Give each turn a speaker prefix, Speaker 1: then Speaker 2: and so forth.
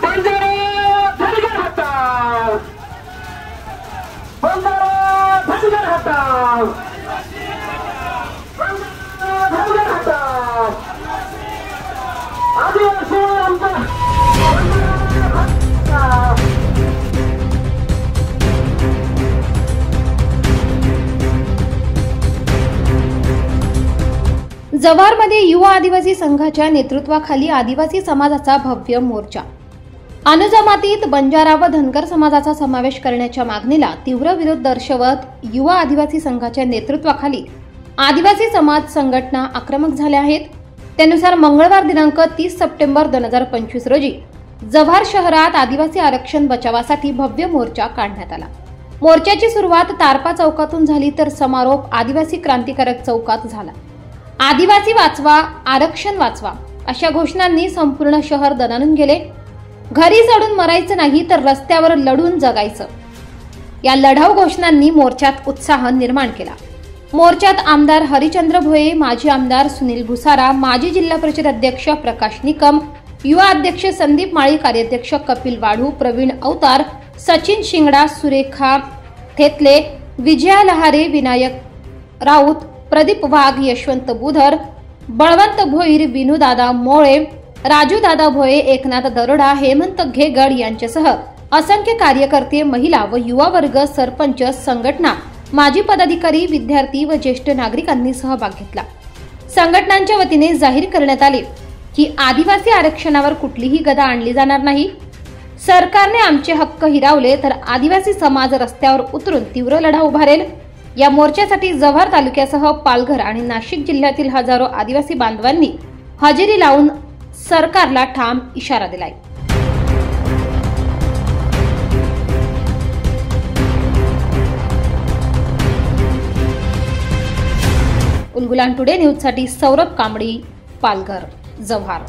Speaker 1: बंजारा धनगर हटाओ, बंजारा धनगर हटाओ, बंजारा धनगर हटाओ, आदिवासी आमचा
Speaker 2: जव्हारमध्ये युवा आदिवासी संघाच्या नेतृत्वाखाली आदिवासी समाजाचा भव्य मोर्चा। अनुजमातीत बंजारा व धनगर समाजाचा समावेश करण्याच्या मागणीला तीव्र विरोध दर्शवत युवा आदिवासी संघाच्या नेतृत्वाखाली आदिवासी समाज संघटना आक्रमक झाल्या आहेत। त्यानुसार मंगळवार दिनांक 30 सप्टेंबर 2025 रोजी जव्हार शहरात आदिवासी आरक्षण बचावासाठी भव्य मोर्चा काढण्यात आला। मोर्चाची सुरुवात तारपा चौकातून झाली तर समारोप आदिवासी क्रांतिकारक चौकात झाला। आदिवासी वाचवा, आरक्षण वाचवा अशा घोषणांनी संपूर्ण शहर दणाणून गेले। घरी चढून मरायचं नाही तर रस्त्यावर लढून जगायचं या लढाऊ घोषणांनी मोर्चात उत्साह निर्माण केला। मोर्चात आमदार हरिचंद्र भोये, माजी आमदार सुनील भुसारा, माजी जिल्हा परिषद अध्यक्ष प्रकाश निकम, युवा अध्यक्ष संदीप माळी, कार्याध्यक्ष कपिल वाढू, प्रवीण अवतार, सचिन शिंगडा, सुरेखा थेतले, विजया लहारे, विनायक राऊत, प्रदीप वाघ, यशवंत बुधर, बळवंत भोईर, विनूदादा मोळे, राजूदादा भोये, एकनाथ दरोडा, हेमंत घेगड यांच्यासह असंख्य कार्यकर्ते, महिला व युवा वर्ग, सरपंच, संघटना, माजी पदाधिकारी, विद्यार्थी व ज्येष्ठ नागरिकांनी सहभाग घेतला। संघटनांच्या वतीने जाहीर करण्यात आले की आदिवासी आरक्षणावर कुठलीही गदा आणली जाणार नाही। सरकारने आमचे हक्क हिरावले तर आदिवासी समाज रस्त्यावर उतरून तीव्र लढा उभारेल। या मोर्चासाठी जव्हार तालुक्यासह पालघर आणि नाशिक जिल्ह्यातील हजारो आदिवासी बांधवांनी हजेरी लावून सरकारला ठाम इशारा दिलाय। उलगुलान टुडे न्यूज साठी सौरभ कांबडी, पालघर, जव्हार।